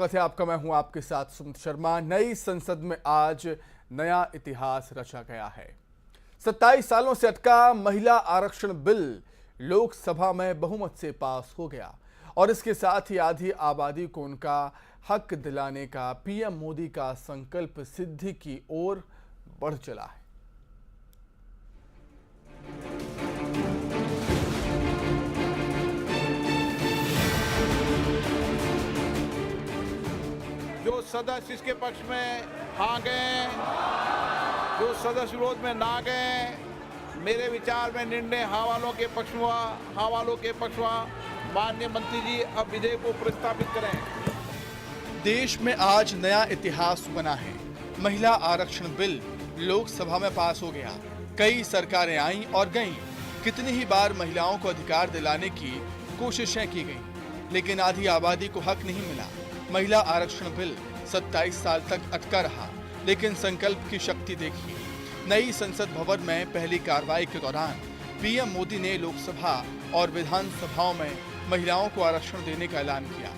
स्वागत है आपका। मैं हूं आपके साथ सुमित शर्मा। नई संसद में आज नया इतिहास रचा गया है। 27 सालों से अटका महिला आरक्षण बिल लोकसभा में बहुमत से पास हो गया और इसके साथ ही आधी आबादी को उनका हक दिलाने का पीएम मोदी का संकल्प सिद्धि की ओर बढ़ चला है। जो सदस्य इसके पक्ष में हाँ गए, जो सदस्य विरोध में ना गए, मेरे विचार में निर्णय हाँ वालों के पक्ष हुआ। हाँ वालों के पक्ष हुआ। माननीय मंत्री जी अब विधेयक को प्रस्तावित करें। देश में आज नया इतिहास बना है। महिला आरक्षण बिल लोकसभा में पास हो गया। कई सरकारें आईं और गईं। कितनी ही बार महिलाओं को अधिकार दिलाने की कोशिशें की गईं, लेकिन आधी आबादी को हक नहीं मिला। महिला आरक्षण बिल 27 साल तक अटका रहा, लेकिन संकल्प की शक्ति देखिए। नई संसद भवन में पहली कार्रवाई के दौरान पीएम मोदी ने लोकसभा और विधानसभाओं में महिलाओं को आरक्षण देने का ऐलान किया।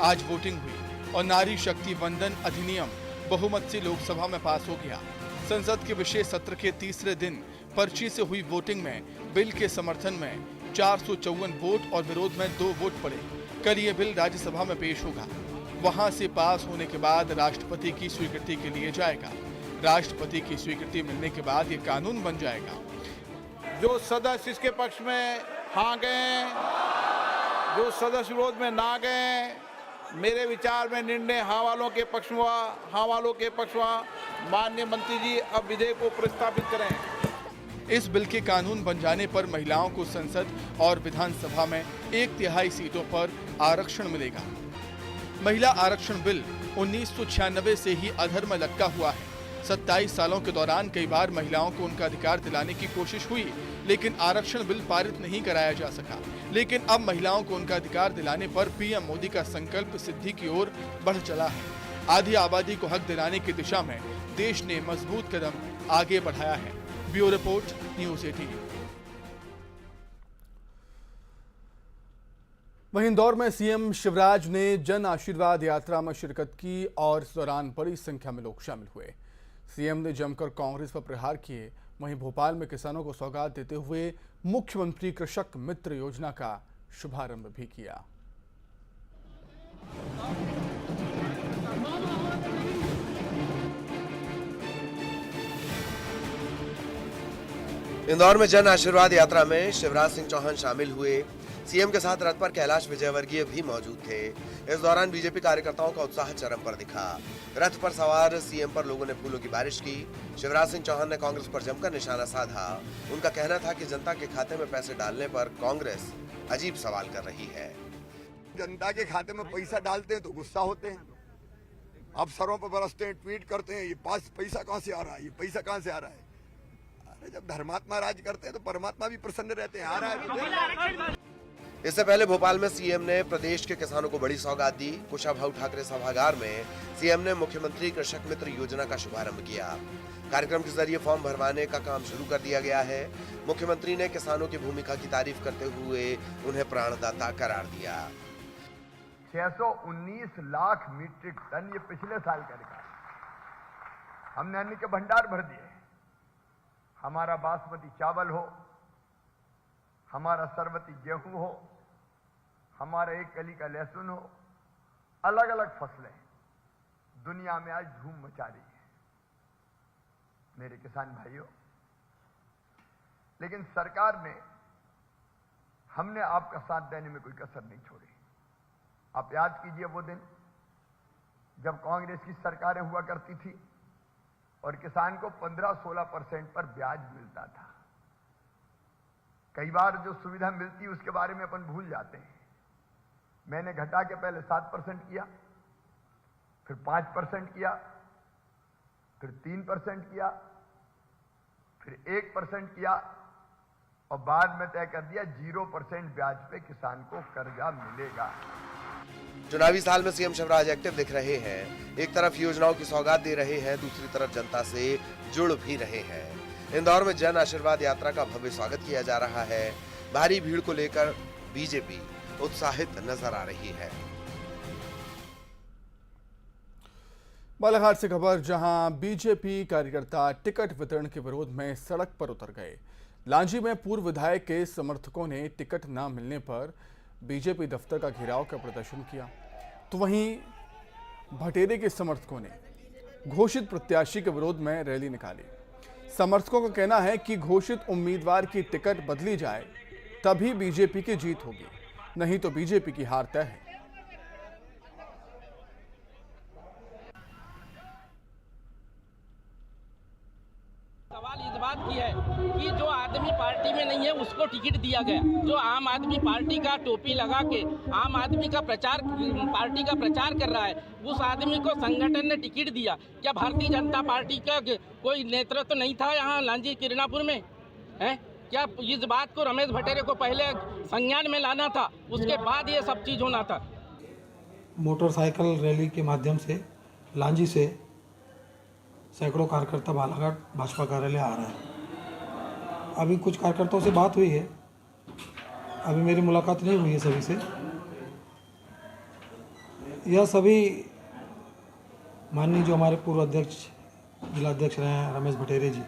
आज वोटिंग हुई और नारी शक्ति वंदन अधिनियम बहुमत से लोकसभा में पास हो गया। संसद के विशेष सत्र के तीसरे दिन पर्ची से हुई वोटिंग में बिल के समर्थन में 454 वोट और विरोध में 2 वोट पड़े। कल ये बिल राज्यसभा में पेश होगा। वहां से पास होने के बाद राष्ट्रपति की स्वीकृति के लिए जाएगा। राष्ट्रपति की स्वीकृति मिलने के बाद ये कानून बन जाएगा। जो सदस्य इसके पक्ष में हाँ गए, जो सदस्य विरोध में ना गए, मेरे विचार में निर्णय हाँ वालों के पक्ष हुआ। हाँ वालों के पक्ष हुआ। माननीय मंत्री जी अब विधेयक को प्रस्तावित करें। इस बिल के कानून बन जाने पर महिलाओं को संसद और विधानसभा में 1/3 सीटों पर आरक्षण मिलेगा। महिला आरक्षण बिल 1996 से ही अधर में लटका हुआ है। 27 सालों के दौरान कई बार महिलाओं को उनका अधिकार दिलाने की कोशिश हुई, लेकिन आरक्षण बिल पारित नहीं कराया जा सका। लेकिन अब महिलाओं को उनका अधिकार दिलाने पर पीएम मोदी का संकल्प सिद्धि की ओर बढ़ चला है। आधी आबादी को हक दिलाने की दिशा में देश ने मजबूत कदम आगे बढ़ाया है। Bureau report, news 18। वहीं इंदौर में सीएम शिवराज ने जन आशीर्वाद यात्रा में शिरकत की और इस दौरान बड़ी संख्या में लोग शामिल हुए। सीएम ने जमकर कांग्रेस पर प्रहार किए। वहीं भोपाल में किसानों को सौगात देते हुए मुख्यमंत्री कृषक मित्र योजना का शुभारंभ भी किया। इंदौर में जन आशीर्वाद यात्रा में शिवराज सिंह चौहान शामिल हुए। सीएम के साथ रथ पर कैलाश विजयवर्गीय भी मौजूद थे। इस दौरान बीजेपी कार्यकर्ताओं का उत्साह चरम पर दिखा। रथ पर सवार सीएम पर लोगों ने फूलों की बारिश की। शिवराज सिंह चौहान ने कांग्रेस पर जमकर निशाना साधा। उनका कहना था कि जनता के खाते में पैसे डालने पर कांग्रेस अजीब सवाल कर रही है। जनता के खाते में पैसा डालते हैं तो गुस्सा होते हैं, अफसरों पर बरसते हैं, ट्वीट करते हैं, ये पैसा कहां से आ रहा है, ये पैसा कहां से आ रहा है। अरे जब धर्मात्मा राज करते हैं तो परमात्मा भी प्रसन्न रहते हैं। आ रहा है। इससे पहले भोपाल में सीएम ने प्रदेश के किसानों को बड़ी सौगात दी। कुशाभाऊ ठाकरे सभागार में सीएम ने मुख्यमंत्री कृषक मित्र योजना का शुभारंभ किया। कार्यक्रम के जरिए फॉर्म भरवाने का काम शुरू कर दिया गया है। मुख्यमंत्री ने किसानों की भूमिका की तारीफ करते हुए उन्हें प्राणदाता करार दिया। 619 लाख मीट्रिक टन ये पिछले साल का रिकॉर्ड। हमने अन्न के भंडार भर दिए। हमारा बासमती चावल हो, हमारा सरबती गेहूं हो, हमारा एक कली का लहसुन हो, अलग अलग फसलें दुनिया में आज धूम मचा रही है मेरे किसान भाइयों। लेकिन सरकार ने, हमने आपका साथ देने में कोई कसर नहीं छोड़ी। आप याद कीजिए वो दिन जब कांग्रेस की सरकारें हुआ करती थी और किसान को 15-16% पर ब्याज मिलता था। कई बार जो सुविधा मिलती है उसके बारे में अपन भूल जाते हैं। मैंने घटा के पहले 7% किया, फिर 5% किया, फिर 3% किया, फिर 1% किया और बाद में तय कर दिया 0% ब्याज पे किसान को कर्जा मिलेगा। चुनावी साल में सीएम शिवराज एक्टिव दिख रहे हैं। एक तरफ योजनाओं की सौगात दे रहे हैं, दूसरी तरफ जनता से जुड़ भी रहे हैं। इंदौर में जन आशीर्वाद यात्रा का भव्य स्वागत किया जा रहा है। भारी भीड़ को लेकर बीजेपी उत्साहित नजर आ रही है। बालाघाट से खबर, जहां बीजेपी कार्यकर्ता टिकट वितरण के विरोध में सड़क पर उतर गए। लांजी में पूर्व विधायक के समर्थकों ने टिकट न मिलने पर बीजेपी दफ्तर का घेराव कर प्रदर्शन किया, तो वहीं भटेरे के समर्थकों ने घोषित प्रत्याशी के विरोध में रैली निकाली। समर्थकों का कहना है कि घोषित उम्मीदवार की टिकट बदली जाए तभी बीजेपी की जीत होगी, नहीं तो बीजेपी की हार तय है। सवाल इस बात की है कि जो आदमी पार्टी में नहीं है उसको टिकट दिया गया। जो आम आदमी पार्टी का टोपी लगा के आम आदमी का प्रचार, पार्टी का प्रचार कर रहा है, उस आदमी को संगठन ने टिकट दिया। क्या भारतीय जनता पार्टी का कोई नेतृत्व तो नहीं था यहाँ लांजी किरणापुर में? है क्या इस बात को रमेश भटेरे को पहले संज्ञान में लाना था, उसके बाद ये सब चीज होना था? मोटरसाइकिल रैली के माध्यम से लांजी से सैकड़ों कार्यकर्ता बालाघाट भाजपा कार्यालय आ रहे हैं। अभी कुछ कार्यकर्ताओं से बात हुई है, अभी मेरी मुलाकात नहीं हुई है सभी से। यह सभी माननीय जो हमारे पूर्व अध्यक्ष, जिला अध्यक्ष रहे हैं रमेश भटेरे जी,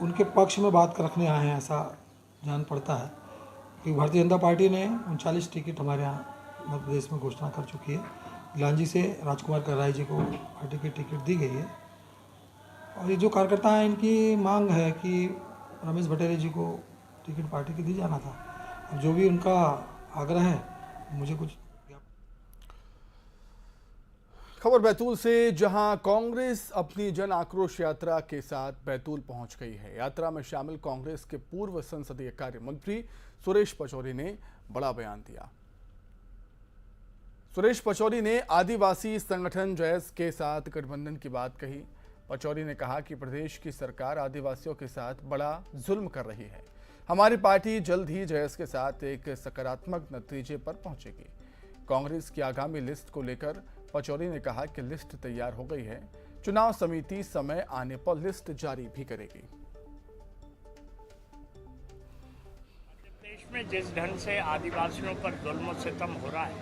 उनके पक्ष में बात रखने आए हैं, ऐसा जान पड़ता है। क्योंकि भारतीय जनता पार्टी ने 39 टिकट हमारे यहाँ मध्य प्रदेश में घोषणा कर चुकी है। लांजी से राजकुमार कराई जी को पार्टी की टिकट दी गई है और ये जो कार्यकर्ता हैं इनकी मांग है कि रमेश भटेरे जी को टिकट पार्टी की दी जाना था। और जो भी उनका आग्रह है, मुझे कुछ। खबर बैतूल से, जहां कांग्रेस अपनी जन आक्रोश यात्रा के साथ बैतूल पहुंच गई है। यात्रा में शामिल कांग्रेस के पूर्व संसदीय कार्य मंत्री सुरेश पचौरी ने बड़ा बयान दिया। सुरेश पचौरी ने आदिवासी संगठन जैस के साथ गठबंधन की बात कही। पचौरी ने कहा कि प्रदेश की सरकार आदिवासियों के साथ बड़ा जुल्म कर रही है। हमारी पार्टी जल्द ही जैस के साथ एक सकारात्मक नतीजे पर पहुंचेगी। कांग्रेस की आगामी लिस्ट को लेकर पचौरी ने कहा कि लिस्ट तैयार हो गई है, चुनाव समिति समय आने पर लिस्ट जारी भी करेगी। देश में जिस ढंग से आदिवासियों पर जुल्म सितम हो रहा है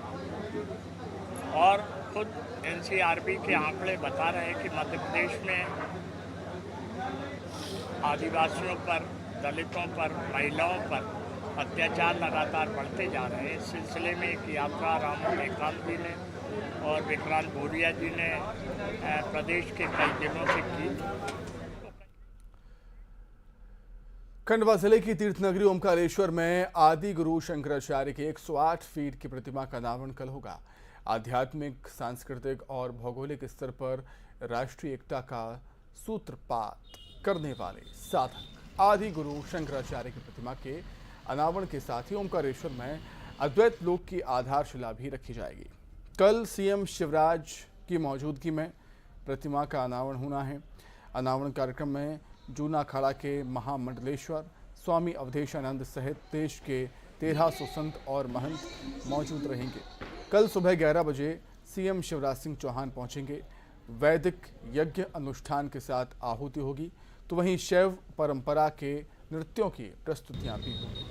और खुद एनसीआरबी के आंकड़े बता रहे हैं कि मध्य प्रदेश में आदिवासियों पर, दलितों पर, महिलाओं पर अत्याचार लगातार बढ़ते जा रहे हैं। इस सिलसिले में एक यात्रा रामू मेघवाल जी ने और विक्रांत भूरिया जी ने प्रदेश के कई जिलों से की। खंडवा जिले की तीर्थनगरी ओमकारेश्वर में आदि गुरु शंकराचार्य की 108 फीट की प्रतिमा का अनावरण कल होगा। आध्यात्मिक, सांस्कृतिक और भौगोलिक स्तर पर राष्ट्रीय एकता का सूत्रपात करने वाले साधक आदि गुरु शंकराचार्य की प्रतिमा के अनावरण के साथ ही ओमकारेश्वर में अद्वैत लोक की आधारशिला भी रखी जाएगी। कल सीएम शिवराज की मौजूदगी में प्रतिमा का अनावरण होना है। अनावरण कार्यक्रम में जूना अखाड़ा के महामंडलेश्वर स्वामी अवधेशानंद सहित देश के 1300 संत और महंत मौजूद रहेंगे। कल सुबह 11 बजे सीएम शिवराज सिंह चौहान पहुंचेंगे। वैदिक यज्ञ अनुष्ठान के साथ आहुति होगी, तो वहीं शैव परंपरा के नृत्यों की प्रस्तुतियां भी होंगी।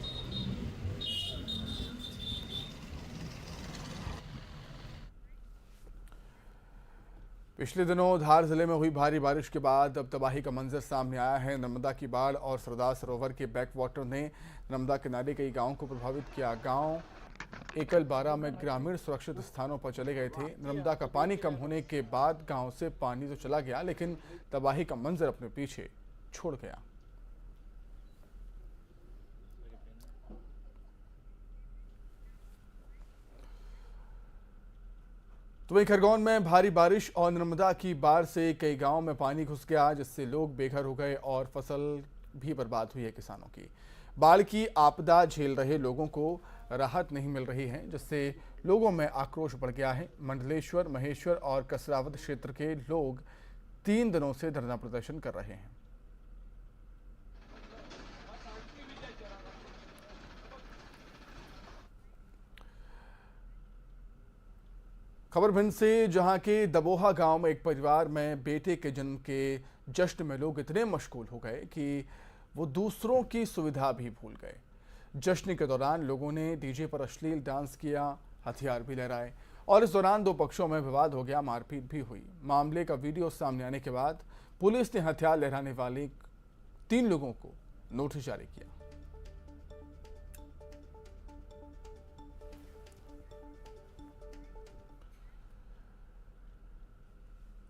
पिछले दिनों धार जिले में हुई भारी बारिश के बाद अब तबाही का मंजर सामने आया है। नर्मदा की बाढ़ और सरदार सरोवर के बैकवाटर ने नर्मदा किनारे कई गांवों को प्रभावित किया। गांव एकल बारा में ग्रामीण सुरक्षित स्थानों पर चले गए थे। नर्मदा का पानी कम होने के बाद गांव से पानी तो चला गया, लेकिन तबाही का मंजर अपने पीछे छोड़ गया। तो वहीं खरगोन में भारी बारिश और नर्मदा की बाढ़ से कई गांवों में पानी घुस गया, जिससे लोग बेघर हो गए और फसल भी बर्बाद हुई है किसानों की। बाढ़ की आपदा झेल रहे लोगों को राहत नहीं मिल रही है, जिससे लोगों में आक्रोश बढ़ गया है। मंडलेश्वर, महेश्वर और कसरावत क्षेत्र के लोग 3 दिनों से धरना प्रदर्शन कर रहे हैं। खबर भिंड से, जहां के दबोहा गांव में एक परिवार में बेटे के जन्म के जश्न में लोग इतने मशगूल हो गए कि वो दूसरों की सुविधा भी भूल गए। जश्न के दौरान लोगों ने डीजे पर अश्लील डांस किया, हथियार भी लहराए और इस दौरान दो पक्षों में विवाद हो गया, मारपीट भी हुई। मामले का वीडियो सामने आने के बाद पुलिस ने हथियार लहराने वाले 3 लोगों को नोटिस जारी किया।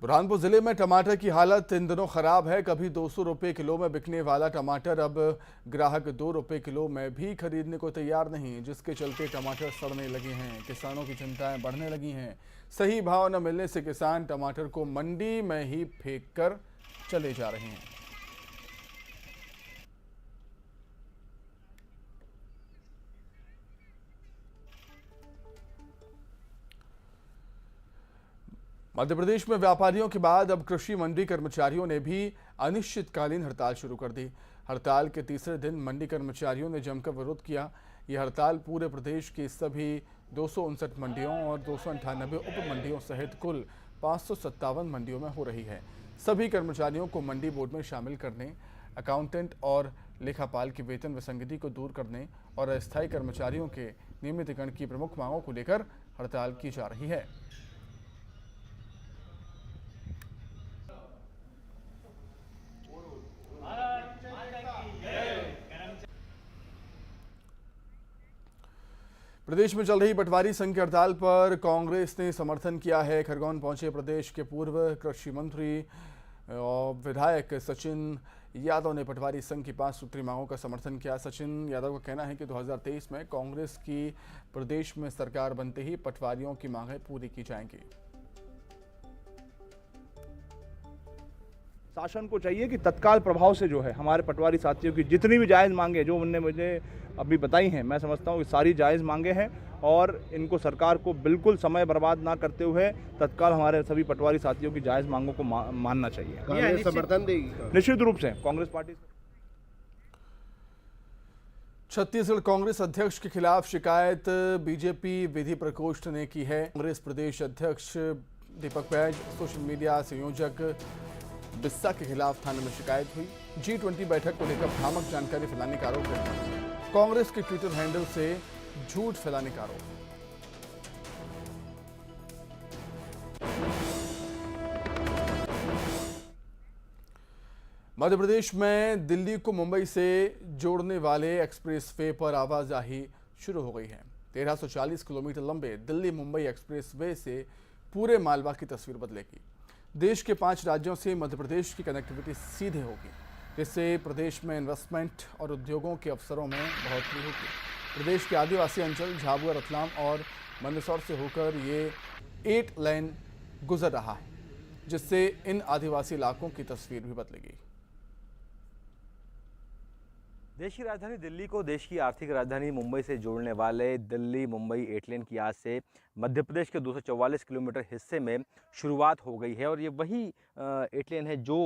बुरहानपुर जिले में टमाटर की हालत इन दिनों खराब है। कभी 200 रुपए किलो में बिकने वाला टमाटर अब ग्राहक 2 रुपए किलो में भी खरीदने को तैयार नहीं, जिसके चलते टमाटर सड़ने लगे हैं। किसानों की चिंताएं बढ़ने लगी हैं। सही भाव न मिलने से किसान टमाटर को मंडी में ही फेंक कर चले जा रहे हैं। मध्य प्रदेश में व्यापारियों के बाद अब कृषि मंडी कर्मचारियों ने भी अनिश्चितकालीन हड़ताल शुरू कर दी। हड़ताल के तीसरे दिन मंडी कर्मचारियों ने जमकर विरोध किया। यह हड़ताल पूरे प्रदेश की सभी 259 मंडियों और 298 उप मंडियों सहित कुल 557 मंडियों में हो रही है। सभी कर्मचारियों को मंडी बोर्ड में शामिल करने, अकाउंटेंट और लेखापाल की वेतन विसंगति को दूर करने और अस्थायी कर्मचारियों के नियमितीकरण की प्रमुख मांगों को लेकर हड़ताल की जा रही है। प्रदेश में चल रही पटवारी संघ की हड़ताल पर कांग्रेस ने समर्थन किया है। खरगोन पहुंचे प्रदेश के पूर्व कृषि मंत्री और विधायक सचिन यादव ने पटवारी संघ की 5 सूत्री मांगों का समर्थन किया। सचिन यादव का कहना है कि 2023 में कांग्रेस की प्रदेश में सरकार बनते ही पटवारियों की मांगें पूरी की जाएंगी। शासन को चाहिए कि तत्काल प्रभाव से जो है हमारे पटवारी साथियों की जितनी भी जायज़ मांगे जो उनने मुझे अभी बताई हैं, मैं समझता हूँ कि सारी जायज़ मांगे हैं और इनको सरकार को बिल्कुल समय बर्बाद ना करते हुए तत्काल हमारे सभी पटवारी साथियों की जायज़ मांगों को मानना चाहिए। कांग्रेस समर्थन देगी? निश्चित रूप से कांग्रेस पार्टी। छत्तीसगढ़ कांग्रेस अध्यक्ष के खिलाफ शिकायत बीजेपी विधि प्रकोष्ठ ने की है। कांग्रेस प्रदेश अध्यक्ष दीपक बैज, सोशल मीडिया संयोजक बिस्सा के खिलाफ थाने में शिकायत हुई। G20 बैठक को लेकर भ्रामक जानकारी फैलाने का आरोप है। कांग्रेस के ट्विटर हैंडल से झूठ फैलाने का आरोप। मध्य प्रदेश में दिल्ली को मुंबई से जोड़ने वाले एक्सप्रेसवे पर आवाजाही शुरू हो गई है। 1340 किलोमीटर लंबे दिल्ली मुंबई एक्सप्रेसवे से पूरे मालवा की तस्वीर बदलेगी। देश के 5 राज्यों से मध्य प्रदेश की कनेक्टिविटी सीधे होगी, जिससे प्रदेश में इन्वेस्टमेंट और उद्योगों के अवसरों में बढ़ोतरी होगी। प्रदेश के आदिवासी अंचल झाबुआ, रतलाम और मंदसौर से होकर ये 8 लेन गुजर रहा है, जिससे इन आदिवासी इलाकों की तस्वीर भी बदलेगी। देश की राजधानी दिल्ली को देश की आर्थिक राजधानी मुंबई से जोड़ने वाले दिल्ली मुंबई 8 लेन की आज से मध्य प्रदेश के 244 किलोमीटर हिस्से में शुरुआत हो गई है और ये वही 8 लेन है जो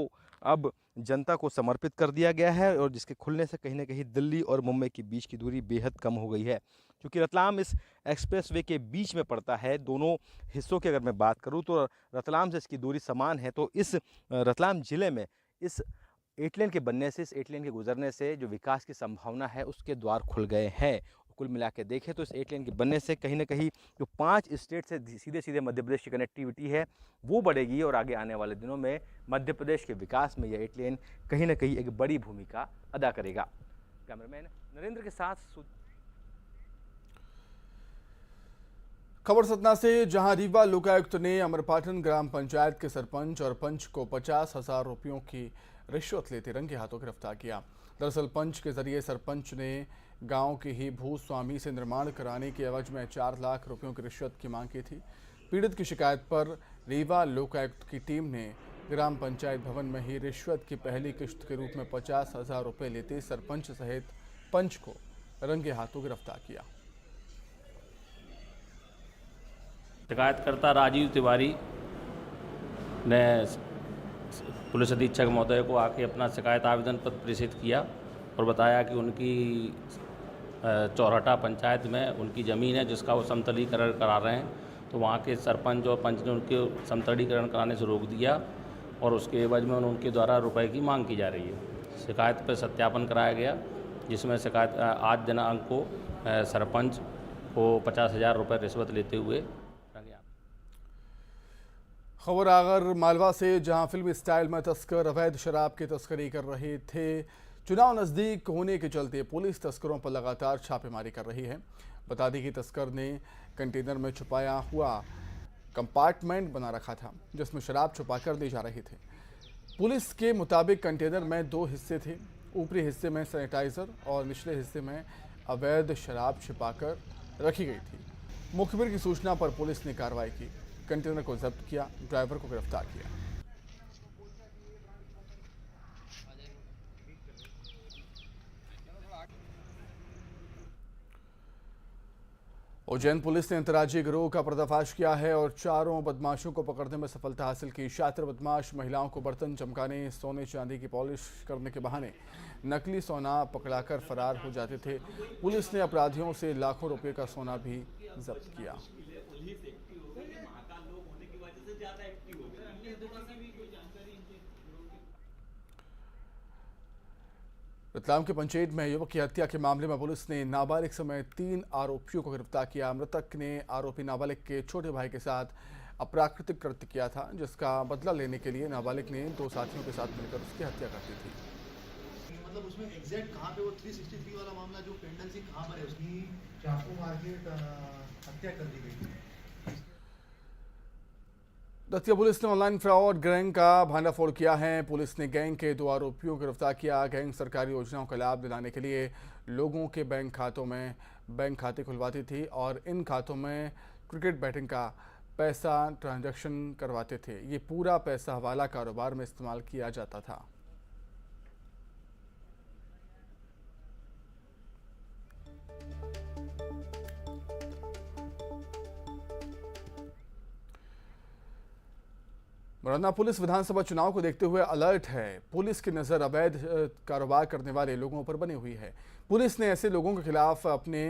अब जनता को समर्पित कर दिया गया है और जिसके खुलने से कहीं ना कहीं दिल्ली और मुंबई के बीच की दूरी बेहद कम हो गई है। क्योंकि रतलाम इस एक्सप्रेसवे के बीच में पड़ता है। दोनों हिस्सों की अगर मैं बात करूं तो रतलाम से इसकी दूरी समान है। तो इस रतलाम ज़िले में इस 8 लेन के बनने से, इस 8 लेन के गुजरने से जो विकास की संभावना है उसके द्वार खुल गए हैं। कुल मिला के देखें तो इस 8 लेन के बनने से कहीं ना कहीं जो 5 स्टेट से सीधे सीधे मध्य प्रदेश की कनेक्टिविटी है वो बढ़ेगी और आगे आने वाले दिनों में मध्य प्रदेश के विकास में यह 8 लेन कहीं ना कहीं एक बड़ी भूमिका अदा करेगा। कैमरामैन नरेंद्र के साथ खबर सतना से, जहां रीवा लोकायुक्त ने अमरपाटन ग्राम पंचायत के सरपंच और पंच को 50,000 रुपयों की रिश्वत लेते रंगे हाथों गिरफ्तार किया। दरअसल पंच के जरिए सरपंच ने गांव के ही भूस्वामी से निर्माण कराने के एवज में 4 लाख रुपयों की रिश्वत की मांग की थी। पीड़ित की शिकायत पर रीवा लोकायुक्त की टीम ने ग्राम पंचायत भवन में ही रिश्वत की पहली किश्त के रूप में 50,000 रुपये लेते सरपंच सहित पंच को रंगे हाथों गिरफ्तार किया। शिकायतकर्ता राजीव तिवारी ने पुलिस अधीक्षक महोदय को आके अपना शिकायत आवेदन पत्र प्रेषित किया और बताया कि उनकी चौराटा पंचायत में उनकी ज़मीन है जिसका वो समतलीकरण करा रहे हैं। तो वहाँ के सरपंच और पंच ने उनके समतलीकरण कराने से रोक दिया और उसके एवज में उनके द्वारा रुपए की मांग की जा रही है। शिकायत पर सत्यापन कराया गया, जिसमें शिकायत आज दिनांक को सरपंच को 50,000 रुपये रिश्वत लेते हुए रंगे हाथ खबर आगर मालवा से, जहां फिल्मी स्टाइल में तस्कर अवैध शराब की तस्करी कर रहे थे। चुनाव नजदीक होने के चलते पुलिस तस्करों पर लगातार छापेमारी कर रही है। बता दें कि तस्कर ने कंटेनर में छुपाया हुआ कंपार्टमेंट बना रखा था जिसमें शराब छुपाकर दी जा रही थी। पुलिस के मुताबिक कंटेनर में 2 हिस्से थे। ऊपरी हिस्से में सैनिटाइजर और निचले हिस्से में अवैध शराब छिपाकर रखी गई थी। मुखबिर की सूचना पर पुलिस ने कार्रवाई की, कंटेनर को जब्त किया, ड्राइवर को गिरफ्तार किया। उज्जैन पुलिस ने अंतर्राज्यीय गिरोह का पर्दाफाश किया है और 4 बदमाशों को पकड़ने में सफलता हासिल की। शातिर बदमाश महिलाओं को बर्तन चमकाने, सोने चांदी की पॉलिश करने के बहाने नकली सोना पकड़ाकर फरार हो जाते थे। पुलिस ने अपराधियों से लाखों रुपए का सोना भी जब्त किया। रतलाम के पंचेत में युवक की हत्या के मामले में पुलिस ने नाबालिग समेत 3 आरोपियों को गिरफ्तार किया। मृतक ने आरोपी नाबालिग के छोटे भाई के साथ अप्राकृतिक कृत्य किया था, जिसका बदला लेने के लिए नाबालिग ने 2 साथियों के साथ मिलकर उसकी हत्या कर दी थी। मतलब उसमें एग्जैक्ट कहाँ पे वो 363 वाला मामला जो पेंडेंसी कहाँ पर है, उसकी चाकू मार के हत्या कर दी गई। दतिया पुलिस ने ऑनलाइन फ्रॉड गैंग का भांडाफोड़ किया है। पुलिस ने गैंग के 2 आरोपियों को गिरफ्तार किया। गैंग सरकारी योजनाओं का लाभ दिलाने के लिए लोगों के बैंक खातों में बैंक खाते खुलवाती थी और इन खातों में क्रिकेट बैटिंग का पैसा ट्रांजैक्शन करवाते थे। ये पूरा पैसा हवाला कारोबार में इस्तेमाल किया जाता था। मुरैना पुलिस विधानसभा चुनाव को देखते हुए अलर्ट है। पुलिस की नज़र अवैध कारोबार करने वाले लोगों पर बनी हुई है। पुलिस ने ऐसे लोगों के खिलाफ अपने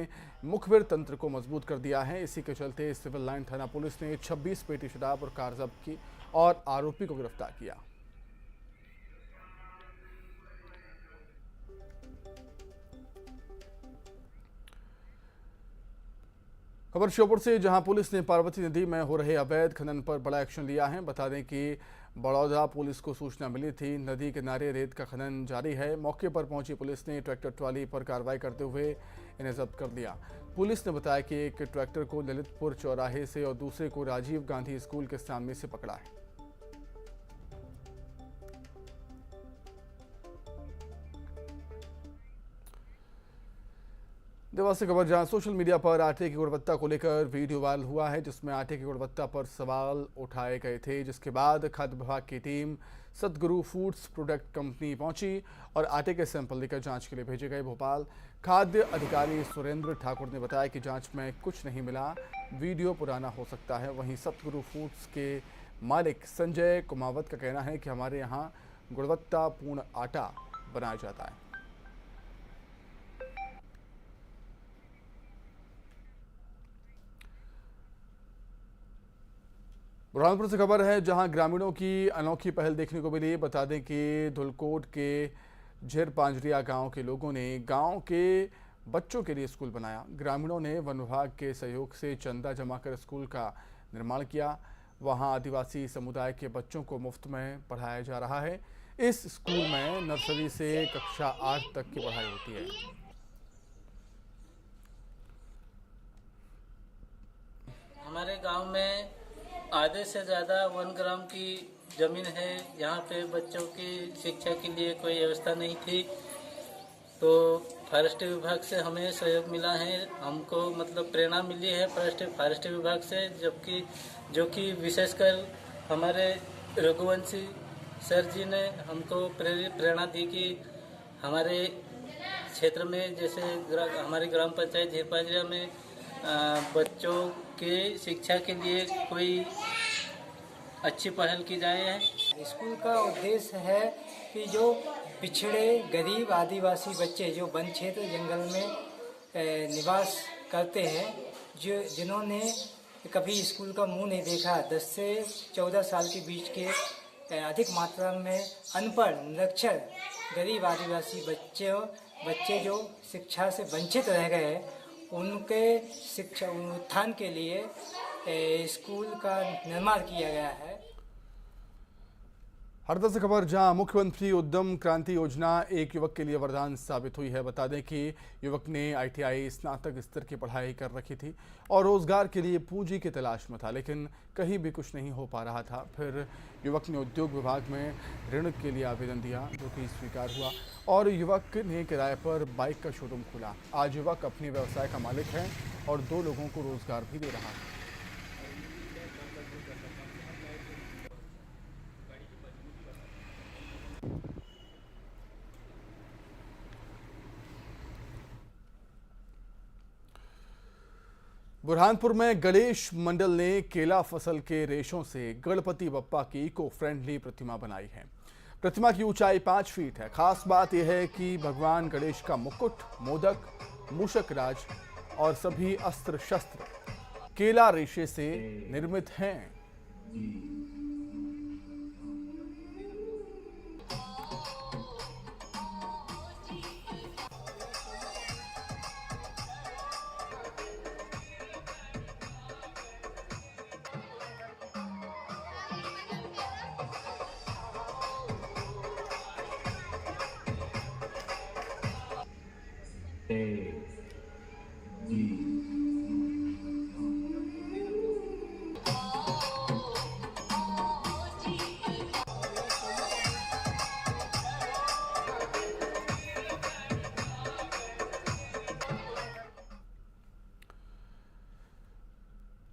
मुखबिर तंत्र को मजबूत कर दिया है। इसी के चलते सिविल लाइन थाना पुलिस ने 26 पेटी शराब और कार जब्त की और आरोपी को गिरफ्तार किया। खबर श्योपुर से, जहां पुलिस ने पार्वती नदी में हो रहे अवैध खनन पर बड़ा एक्शन लिया है। बता दें कि बड़ौदा पुलिस को सूचना मिली थी, नदी किनारे रेत का खनन जारी है। मौके पर पहुंची पुलिस ने ट्रैक्टर ट्रॉली पर कार्रवाई करते हुए इन्हें जब्त कर लिया। पुलिस ने बताया कि एक ट्रैक्टर को ललितपुर चौराहे से और दूसरे को राजीव गांधी स्कूल के सामने से पकड़ा है। देवास से खबर, जहां सोशल मीडिया पर आटे की गुणवत्ता को लेकर वीडियो वायरल हुआ है, जिसमें आटे की गुणवत्ता पर सवाल उठाए गए थे। जिसके बाद खाद्य विभाग की टीम सतगुरु फूड्स प्रोडक्ट कंपनी पहुंची और आटे के सैंपल लेकर जांच के लिए भेजे गए। भोपाल खाद्य अधिकारी सुरेंद्र ठाकुर ने बताया कि जांच में कुछ नहीं मिला, वीडियो पुराना हो सकता है। वहीं सतगुरु फूड्स के मालिक संजय कुमावत का कहना है कि हमारे यहाँ गुणवत्तापूर्ण आटा बनाया जाता है। बुरहानपुर से खबर है, जहां ग्रामीणों की अनोखी पहल देखने को मिली। बता दें कि धुलकोट के झेर पांजरिया गांव के लोगों ने गांव के बच्चों के लिए स्कूल बनाया। ग्रामीणों ने वन विभाग के सहयोग से चंदा जमा कर स्कूल का निर्माण किया। वहां आदिवासी समुदाय के बच्चों को मुफ्त में पढ़ाया जा रहा है। इस स्कूल में नर्सरी से कक्षा 8 तक की पढ़ाई होती है। हमारे गांव में आधे से ज़्यादा 1 ग्राम की ज़मीन है। यहाँ पे बच्चों की शिक्षा के लिए कोई व्यवस्था नहीं थी, तो फॉरेस्ट विभाग से हमें सहयोग मिला है। हमको मतलब प्रेरणा मिली है फॉरेस्ट विभाग से, जबकि जो कि विशेषकर हमारे रघुवंशी सर जी ने हमको प्रेरणा दी कि हमारे क्षेत्र में, जैसे हमारी ग्राम पंचायत झेरपाजरिया में बच्चों के शिक्षा के लिए कोई अच्छी पहल की जाए है। स्कूल का उद्देश्य है कि जो पिछड़े गरीब आदिवासी बच्चे जो वन क्षेत्र जंगल में निवास करते हैं, जो जिन्होंने कभी स्कूल का मुंह नहीं देखा, 10 से 14 साल के बीच के अधिक मात्रा में अनपढ़ निरक्षर गरीब आदिवासी बच्चे जो शिक्षा से वंचित रह गए, उनके शिक्षा उत्थान के लिए स्कूल का निर्माण किया गया है। हरदा से खबर, जहां मुख्यमंत्री उद्यम क्रांति योजना एक युवक के लिए वरदान साबित हुई है। बता दें कि युवक ने ITI स्नातक स्तर की पढ़ाई कर रखी थी और रोजगार के लिए पूंजी की तलाश में था, लेकिन कहीं भी कुछ नहीं हो पा रहा था। फिर युवक ने उद्योग विभाग में ऋण के लिए आवेदन दिया, जो कि स्वीकार हुआ और युवक ने किराए पर बाइक का शोरूम खोला। आज युवक अपने व्यवसाय का मालिक है और 2 लोगों को रोजगार भी दे रहा है। बुरहानपुर में गणेश मंडल ने केला फसल के रेशों से गणपति बप्पा की इको फ्रेंडली प्रतिमा बनाई है। प्रतिमा की ऊंचाई 5 फीट है। खास बात यह है कि भगवान गणेश का मुकुट, मोदक, मूषक राज और सभी अस्त्र शस्त्र केला रेशे से निर्मित हैं।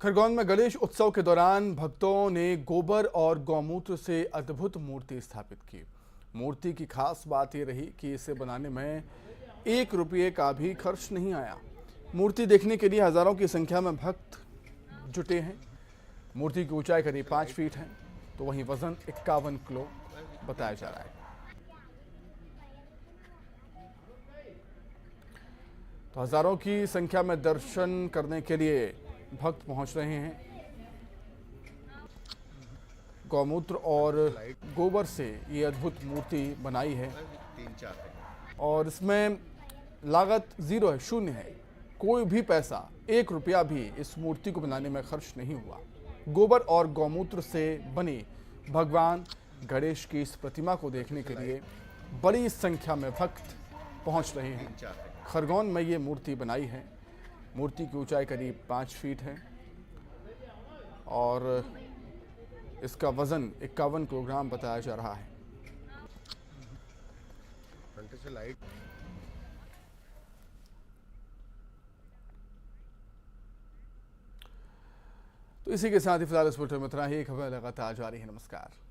खरगोन में गणेश उत्सव के दौरान भक्तों ने गोबर और गौमूत्र से अद्भुत मूर्ति स्थापित की। मूर्ति की खास बात यह रही कि इसे बनाने में 1 रुपये का भी खर्च नहीं आया। मूर्ति देखने के लिए हजारों की संख्या में भक्त जुटे हैं। मूर्ति की ऊंचाई करीब 5 फीट है, तो वहीं वजन 51 किलो बताया जा रहा है। तो हजारों की संख्या में दर्शन करने के लिए भक्त पहुंच रहे हैं। गौमूत्र और गोबर से ये अद्भुत मूर्ति बनाई है और इसमें लागत 0 है, 0 है। कोई भी पैसा, 1 रुपया भी इस मूर्ति को बनाने में खर्च नहीं हुआ। गोबर और गौमूत्र से बनी भगवान गणेश की इस प्रतिमा को देखने के लिए बड़ी संख्या में भक्त पहुंच रहे हैं। खरगोन में ये मूर्ति बनाई है। मूर्ति की ऊंचाई करीब 5 फीट है और इसका वजन 51 किलोग्राम बताया जा रहा है। तो इसी के साथ ही फिलहाल इस बुलेटिन में इतना ही। खबर लगातार जारी है। नमस्कार।